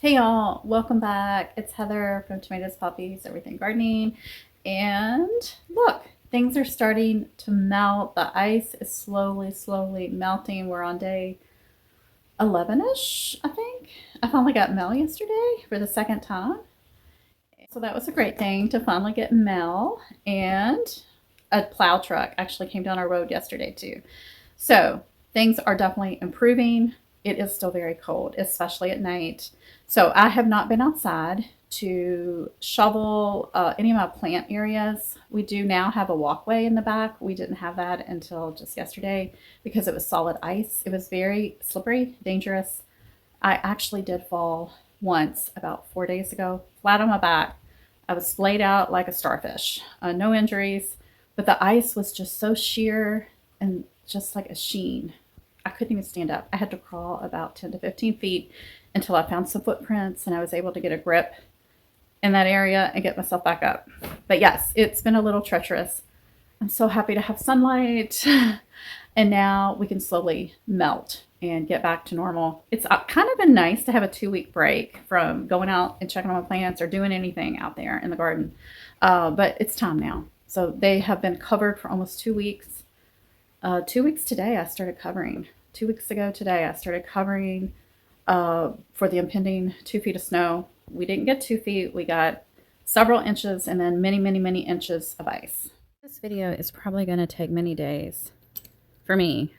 Hey y'all, welcome back. It's Heather from Tomatoes, Poppies, Everything Gardening. And look, things are starting to melt. The ice is slowly melting. We're on day 11-ish, I think. I finally got Mel yesterday for the second time. So that was a great thing to finally get Mel. And a plow truck actually came down our road yesterday too. So things are definitely improving. It is still very cold, especially at night. So I have not been outside to shovel any of my plant areas. We do now have a walkway in the back. We didn't have that until just yesterday because it was solid ice. It was very slippery, dangerous. I actually did fall once about 4 days ago, flat on my back. I was splayed out like a starfish. No injuries, but the ice was just so sheer and just like a sheen. I couldn't even stand up. I had to crawl about 10 to 15 feet until I found some footprints and I was able to get a grip in that area and get myself back up. But yes, it's been a little treacherous. I'm so happy to have sunlight. And now we can slowly melt and get back to normal. It's kind of been nice to have a 2 week break from going out and checking on my plants or doing anything out there in the garden. But it's time now. So they have been covered for almost 2 weeks. 2 weeks today, I started covering. 2 weeks ago today, I started covering for the impending 2 feet of snow. We didn't get 2 feet, we got several inches and then many inches of ice. This video is probably going to take many days for me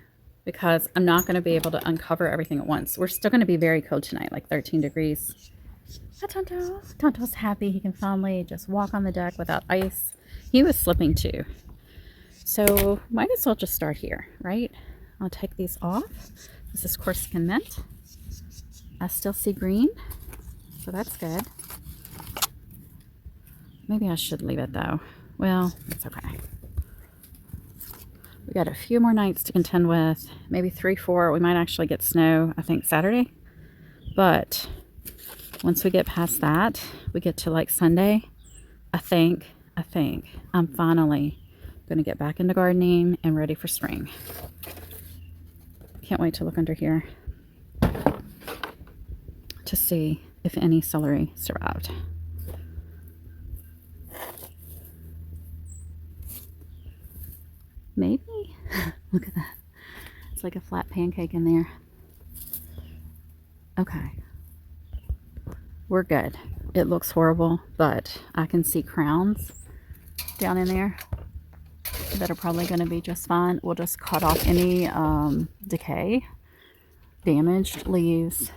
because I'm not going to be able to uncover everything at once. We're still going to be very cold tonight, like 13 degrees. Hi, Tonto. Tonto's happy he can finally just walk on the deck without ice. He was slipping too. So might as well just start here, right? I'll take these off. This is Corsican mint. I still see green, so that's good. Maybe I should leave it though. Well, it's okay. We got a few more nights to contend with, maybe 3, 4. We might actually get snow, I think, Saturday. But once we get past that, we get to like Sunday, I think I'm finally going to get back into gardening and ready for spring. Can't wait to look under here to see if any celery survived. Maybe. Look at that. It's like a flat pancake in there. Okay. We're good. It looks horrible, but I can see crowns down in there that are probably going to be just fine. We'll just cut off any decay, damaged leaves,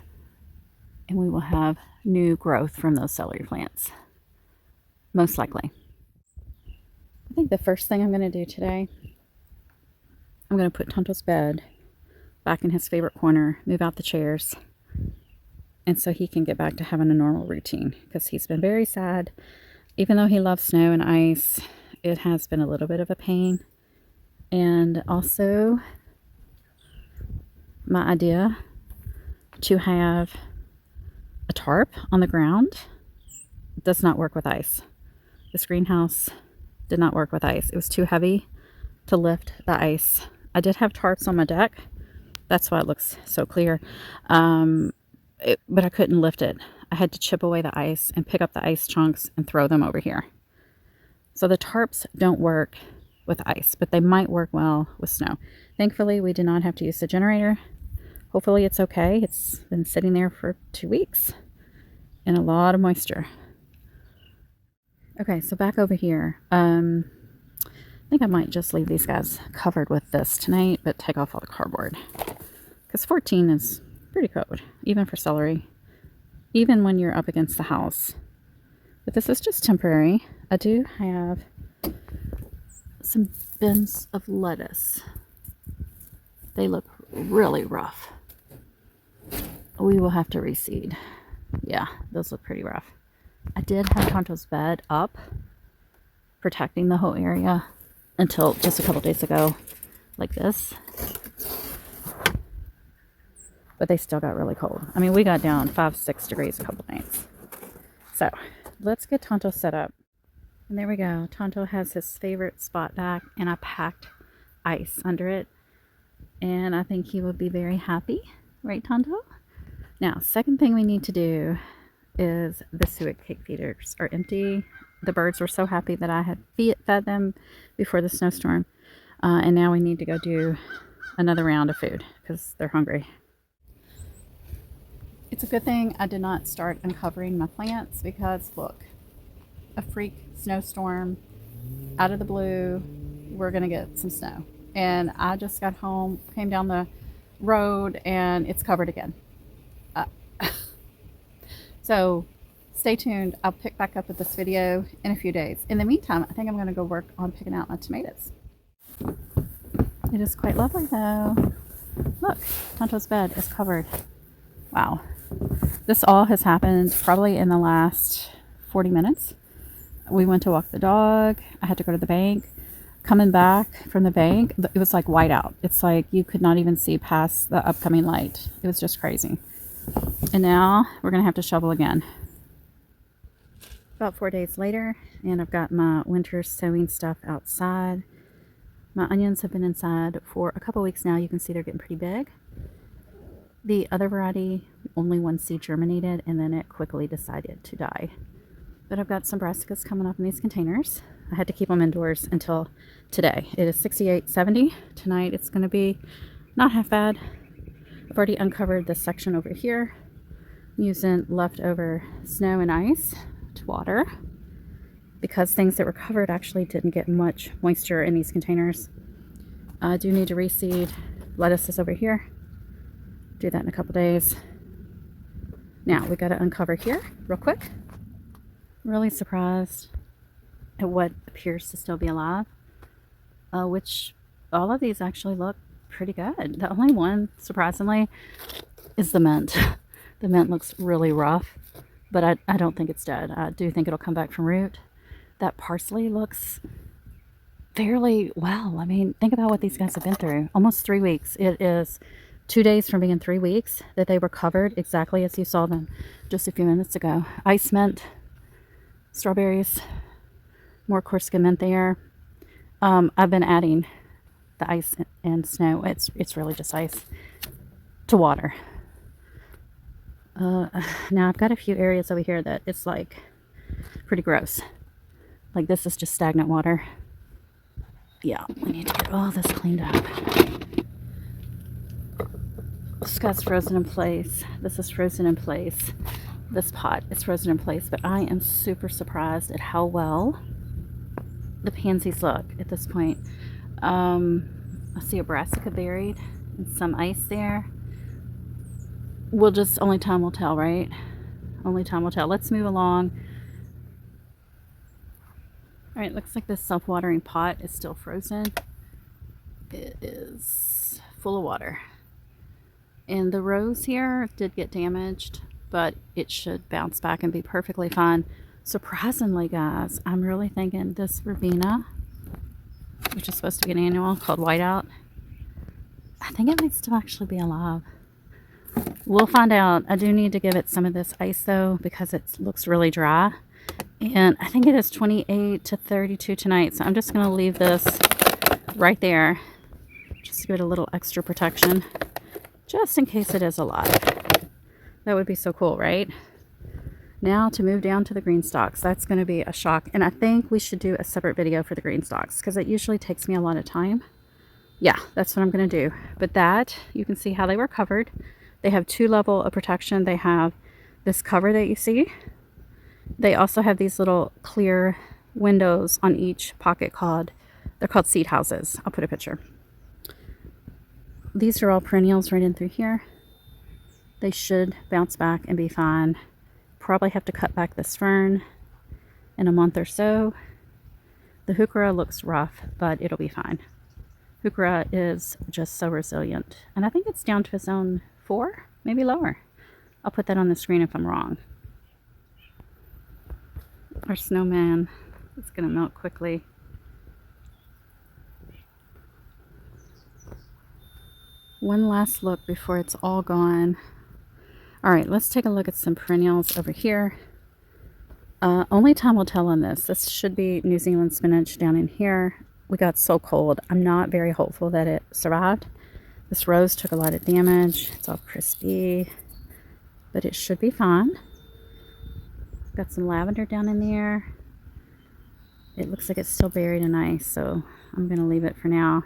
and we will have new growth from those celery plants. Most likely. I think the first thing I'm going to do today, I'm going to put Tonto's bed back in his favorite corner, move out the chairs, and so he can get back to having a normal routine because he's been very sad. Even though he loves snow and ice, it has been a little bit of a pain. And also, my idea to have a tarp on the ground does not work with ice. This greenhouse did not work with ice. It was too heavy to lift the ice. I did have tarps on my deck. That's why it looks so clear. But I couldn't lift it. I had to chip away the ice and pick up the ice chunks and throw them over here. So the tarps don't work with ice, but they might work well with snow. Thankfully, we did not have to use the generator. Hopefully it's okay. It's been sitting there for 2 weeks and a lot of moisture. Okay, so back over here. I think I might just leave these guys covered with this tonight, but take off all the cardboard. Because 14 is pretty cold, even for celery, even when you're up against the house. But this is just temporary. I do have some bins of lettuce. They look really rough. We will have to reseed. Yeah, those look pretty rough. I did have Tonto's bed up, protecting the whole area until just a couple days ago, like this. But they still got really cold. I mean, we got down 5, 6 degrees a couple nights. So let's get Tonto set up. And there we go. Tonto has his favorite spot back, and I packed ice under it. And I think he will be very happy. Right, Tonto? Now, second thing we need to do is the suet cake feeders are empty. The birds were so happy that I had fed them before the snowstorm. And now we need to go do another round of food because they're hungry. It's a good thing I did not start uncovering my plants because look, a freak snowstorm out of the blue, we're gonna get some snow. And I just got home, came down the road, and it's covered again. So stay tuned. I'll pick back up with this video in a few days. In the meantime, I think I'm gonna go work on picking out my tomatoes. It is quite lovely though. Look, Tonto's bed is covered. Wow. This all has happened probably in the last 40 minutes. We went to walk the dog. I had to go to the bank. Coming back from the bank, it was like white out. It's like you could not even see past the upcoming light. It was just crazy. And now we're going to have to shovel again. About 4 days later, and I've got my winter sowing stuff outside. My onions have been inside for a couple weeks now. You can see they're getting pretty big. The other variety, only one seed germinated, and then it quickly decided to die. But I've got some brassicas coming up in these containers. I had to keep them indoors until today. It is 68, 70. Tonight it's going to be not half bad. I've already uncovered this section over here using leftover snow and ice to water because things that were covered actually didn't get much moisture in these containers. I do need to reseed. Lettuce is over here. Do that in a couple days. Now we got to uncover here real quick. Really surprised at what appears to still be alive, which all of these actually look pretty good. The only one, surprisingly, is the mint. The mint looks really rough, but I don't think it's dead. I do think it'll come back from root. That parsley looks fairly well. I mean, think about what these guys have been through. Almost 3 weeks. It is 2 days from being 3 weeks that they were covered exactly as you saw them just a few minutes ago. Ice mint, strawberries, more Corsican mint there. I've been adding the ice and snow. It's really just ice to water. Now I've got a few areas over here that it's like pretty gross. Like this is just stagnant water. Yeah, we need to get all this cleaned up. This guy's frozen in place. This is frozen in place. This pot is frozen in place, but I am super surprised at how well the pansies look at this point. I see a brassica buried and some ice there. We'll just, only time will tell, right? Only time will tell. Let's move along. All right, looks like this self-watering pot is still frozen. It is full of water. And the rose here did get damaged, but it should bounce back and be perfectly fine. Surprisingly, guys, I'm really thinking this verbena, which is supposed to be an annual called Whiteout, I think it might still actually be alive. We'll find out. I do need to give it some of this ice though because it looks really dry. And I think it is 28 to 32 tonight. So I'm just going to leave this right there just to give it a little extra protection just in case it is alive. That would be so cool, right? Now to move down to the green stalks. That's going to be a shock. And I think we should do a separate video for the green stalks because it usually takes me a lot of time. Yeah, that's what I'm going to do. But that, you can see how they were covered. They have 2 levels of protection. They have this cover that you see. They also have these little clear windows on each pocket they're called seed houses. I'll put a picture. These are all perennials right in through here. They should bounce back and be fine. Probably have to cut back this fern in a month or so. The heuchera looks rough, but it'll be fine. Heuchera is just so resilient. And I think it's down to a zone 4, maybe lower. I'll put that on the screen if I'm wrong. Our snowman is going to melt quickly. One last look before it's all gone. All right, let's take a look at some perennials over here. Only time will tell on this. This should be New Zealand spinach down in here. We got so cold. I'm not very hopeful that it survived. This rose took a lot of damage. It's all crispy, but it should be fine. Got some lavender down in there. It looks like it's still buried in ice, so I'm going to leave it for now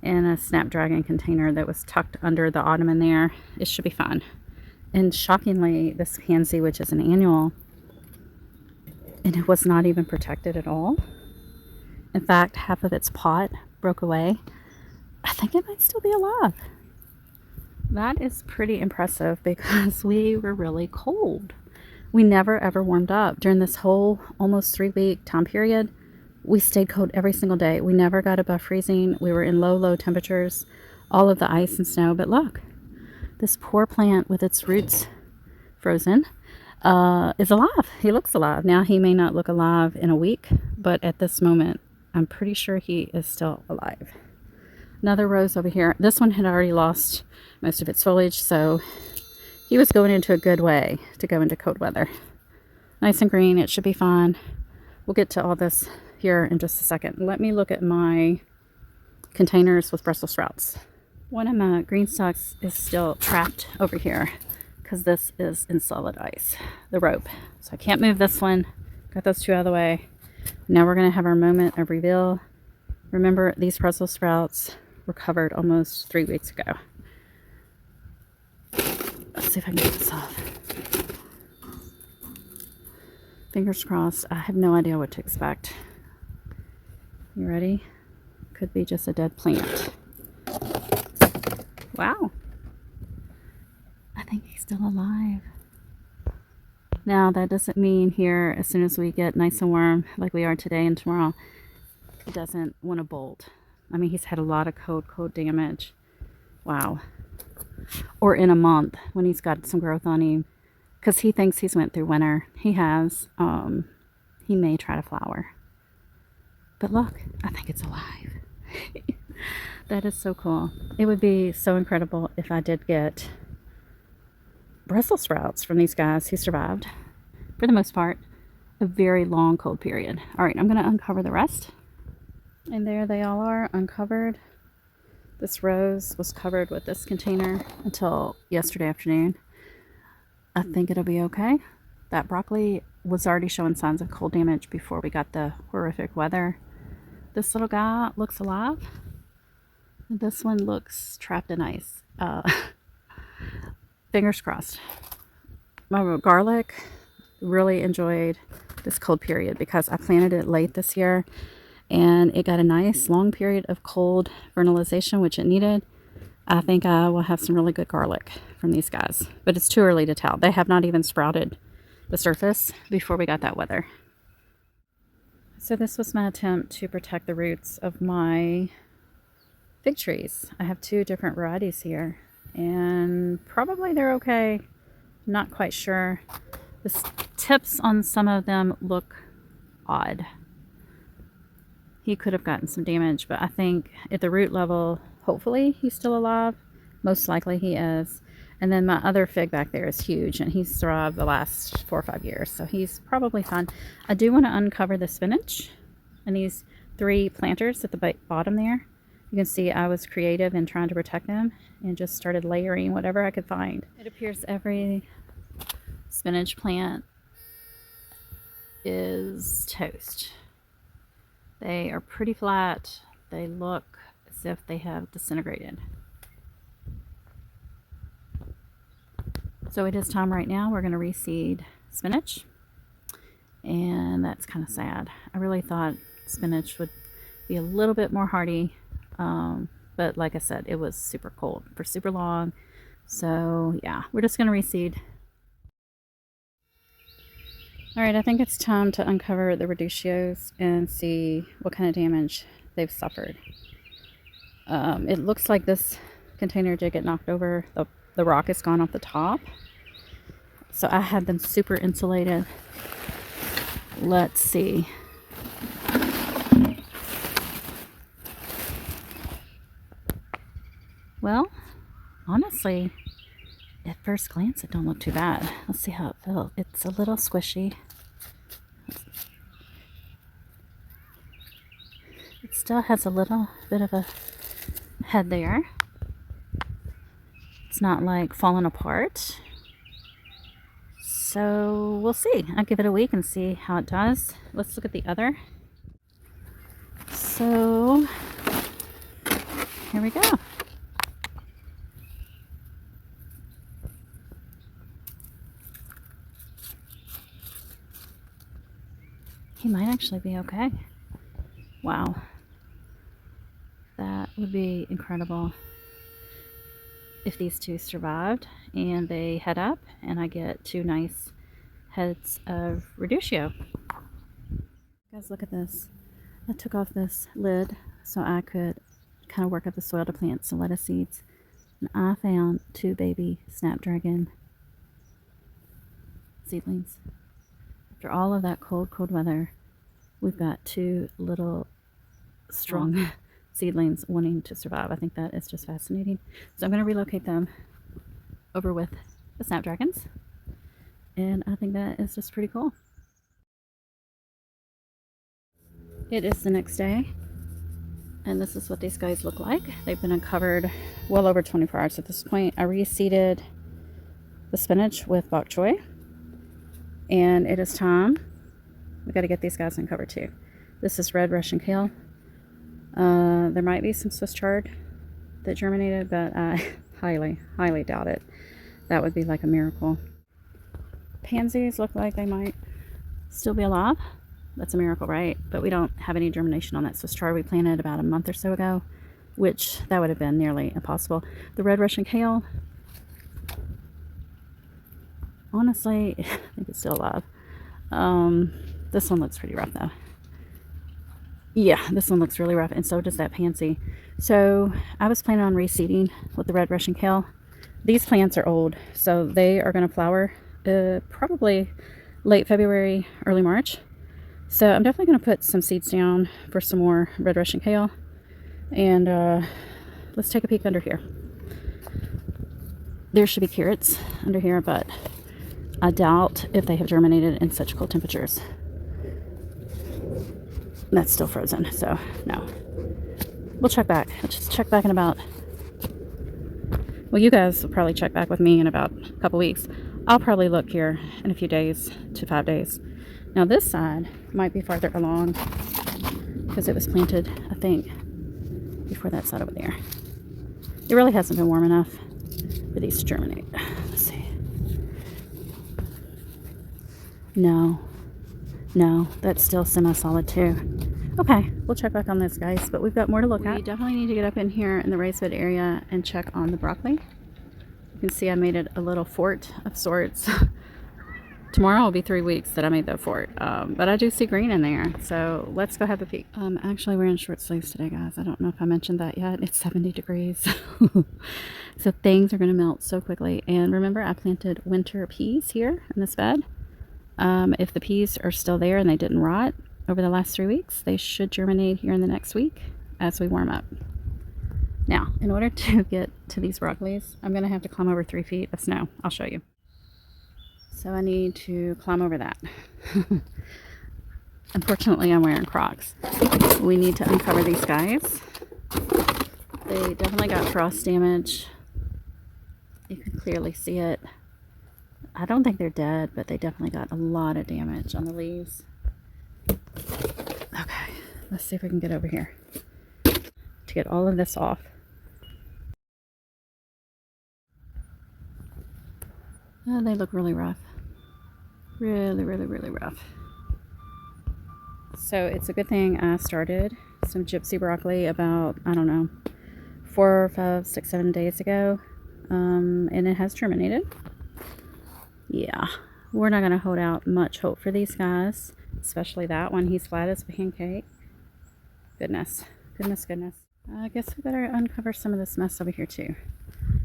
in a Snapdragon container that was tucked under the ottoman there. It should be fine. And shockingly, this pansy, which is an annual, and it was not even protected at all. In fact, half of its pot broke away. I think it might still be alive. That is pretty impressive because we were really cold. We never ever warmed up. During this whole almost 3-week time period, we stayed cold every single day. We never got above freezing. We were in low temperatures, all of the ice and snow. But look, this poor plant with its roots frozen is alive. He looks alive. Now, he may not look alive in a week, but at this moment, I'm pretty sure he is still alive. Another rose over here. This one had already lost most of its foliage, so he was going into a good way to go into cold weather. Nice and green. It should be fine. We'll get to all this here in just a second. Let me look at my containers with Brussels sprouts. One of my green stalks is still trapped over here because this is in solid ice, the rope. So I can't move this one. Got those two out of the way. Now we're going to have our moment of reveal. Remember, these Brussels sprouts were covered almost 3 weeks ago. Let's see if I can get this off. Fingers crossed. I have no idea what to expect. You ready? Could be just a dead plant. Wow. I think he's still alive. Now, that doesn't mean here, as soon as we get nice and warm, like we are today and tomorrow, he doesn't want to bolt. I mean, he's had a lot of cold damage. Wow. Or in a month when he's got some growth on him. Because he thinks he's went through winter. He has. He may try to flower. But look, I think it's alive. That is so cool. It would be so incredible if I did get Brussels sprouts from these guys who survived, for the most part, a very long cold period. All right, I'm going to uncover the rest. And there they all are, uncovered. This rose was covered with this container until yesterday afternoon. I think it'll be okay. That broccoli was already showing signs of cold damage before we got the horrific weather. This little guy looks alive. This one looks trapped in ice. Fingers crossed. My garlic really enjoyed this cold period because I planted it late this year and it got a nice long period of cold vernalization, which it needed. I think I will have some really good garlic from these guys, but it's too early to tell. They have not even sprouted the surface before we got that weather. So this was my attempt to protect the roots of my fig trees. I have 2 different varieties here and probably they're okay. Not quite sure. The tips on some of them look odd. He could have gotten some damage, but I think at the root level, hopefully he's still alive. Most likely he is. And then my other fig back there is huge and he's thrived the last 4 or 5 years. So he's probably fine. I do want to uncover the spinach and these 3 planters at the bottom there. You can see I was creative in trying to protect them and just started layering whatever I could find. It appears every spinach plant is toast. They are pretty flat. They look as if they have disintegrated. So it is time right now. We're going to reseed spinach. And that's kind of sad. I really thought spinach would be a little bit more hardy. But like I said, it was super cold for super long. So yeah, we're just going to reseed. All right, I think it's time to uncover the radicchios and see what kind of damage they've suffered. It looks like this container did get knocked over. The rock is gone off the top. So I had them super insulated. Let's see. Well, honestly, at first glance, it don't look too bad. Let's see how it feels. It's a little squishy. It still has a little bit of a head there. It's not like falling apart. So we'll see. I'll give it a week and see how it does. Let's look at the other. So here we go. He might actually be okay. Wow. That would be incredible if these two survived and they head up and I get 2 nice heads of Reducio. Guys, look at this. I took off this lid so I could kind of work up the soil to plant some lettuce seeds. And I found 2 baby snapdragon seedlings. After all of that cold weather, we've got 2 little strong seedlings wanting to survive. I think that is just fascinating. So I'm going to relocate them over with the snapdragons. And I think that is just pretty cool. It is the next day. And this is what these guys look like. They've been uncovered well over 24 hours at this point. I reseeded the spinach with bok choy. And it is time. We got to get these guys uncovered too. This is red Russian kale. There might be some Swiss chard that germinated, but I highly doubt it. That would be like a miracle. Pansies look like they might still be alive. That's a miracle, right? But we don't have any germination on that Swiss chard we planted about a month or so ago, which that would have been nearly impossible. The red Russian kale, honestly, I think it's still alive. This one looks pretty rough though. Yeah, this one looks really rough, and so does that pansy. So I was planning on reseeding with the red Russian kale. These plants are old, so they are going to flower probably late February, early March. So I'm definitely going to put some seeds down for some more red Russian kale. And let's take a peek under here. There should be carrots under here, but I doubt if they have germinated in such cold temperatures. That's still frozen, so no. We'll check back. Let's just check back in about... Well, you guys will probably check back with me in about a couple weeks. I'll probably look here in a few days to 5 days. Now this side might be farther along because it was planted, I think, before that side over there. It really hasn't been warm enough for these to germinate. Let's see. No, that's still semi-solid too. Okay, we'll check back on this, guys, but we've got more to look at. We definitely need to get up in here in the raised bed area and check on the broccoli. You can see I made it a little fort of sorts. Tomorrow will be 3 weeks that I made the fort, but I do see green in there, so let's go have a peek. Actually, we're in short sleeves today, guys. I don't know if I mentioned that yet. It's 70 degrees, so things are going to melt so quickly. And remember, I planted winter peas here in this bed. If the peas are still there and they didn't rot over the last 3 weeks, they should germinate here in the next week as we warm up. Now, in order to get to these broccolis, I'm going to have to climb over 3 feet of snow. I'll show you. So I need to climb over that. Unfortunately, I'm wearing Crocs. We need to uncover these guys. They definitely got frost damage. You can clearly see it. I don't think they're dead, but they definitely got a lot of damage on the leaves. Okay, let's see if we can get over here to get all of this off. Oh, they look really rough. Really rough. So it's a good thing I started some gypsy broccoli about, I don't know, 4, 5, 6, 7 days ago. And it has germinated. Yeah, we're not going to hold out much hope for these guys, especially that one. He's flat as a pancake. Goodness. I guess we better uncover some of this mess over here too.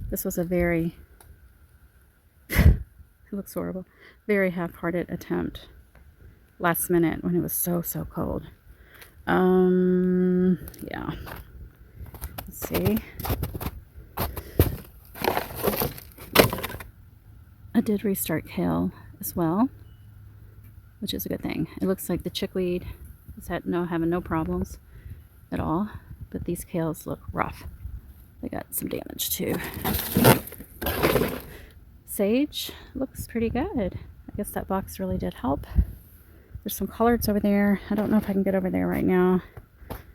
This was a very... It looks horrible. Very half-hearted attempt last minute when it was so cold. Yeah. Let's see. I did restart kale as well, which is a good thing. It looks like the chickweed is having no problems at all, but these kales look rough. They got some damage too. Sage looks pretty good. guess that box really did help. There's some collards over there. I don't know if I can get over there right now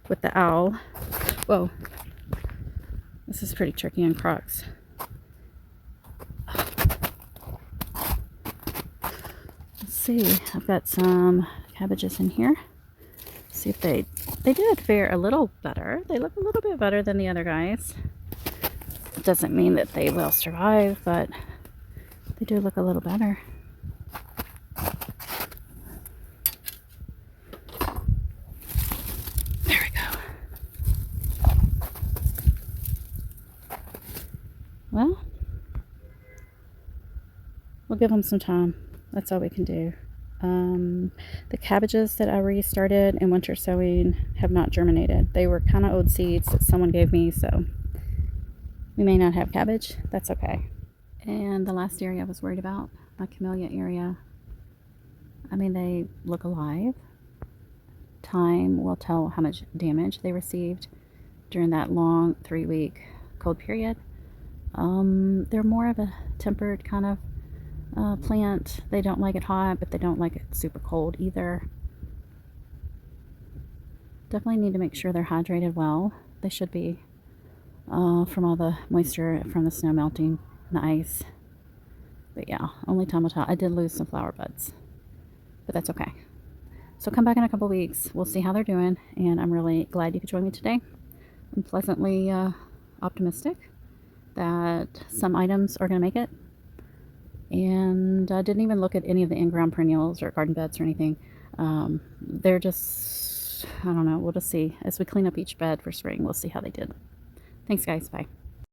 with the owl. Whoa. This is pretty tricky on Crocs. Let's see. I've got some cabbages in here. See if they did fare a little better. They look a little bit better than the other guys. It doesn't mean that they will survive, but they do look a little better. There we go. Well, we'll give them some time. That's all we can do. The cabbages that I restarted in winter sowing have not germinated. They were kind of old seeds that someone gave me, so we may not have cabbage. That's okay. And the last area I was worried about, my camellia area, I mean, they look alive. Time will tell how much damage they received during that long 3-week cold period. They're more of a tempered kind of plant. They don't like it hot, but they don't like it super cold either. Definitely need to make sure they're hydrated well. They should be, from all the moisture from the snow melting and the ice. But yeah, only time will tell. I did lose some flower buds, but that's okay. So come back in a couple weeks. We'll see how they're doing, and I'm really glad you could join me today. I'm pleasantly optimistic that some items are going to make it. And I didn't even look at any of the in-ground perennials or garden beds or anything. They're just, I don't know, we'll just see. As we clean up each bed for spring, we'll see how they did. Thanks, guys. Bye.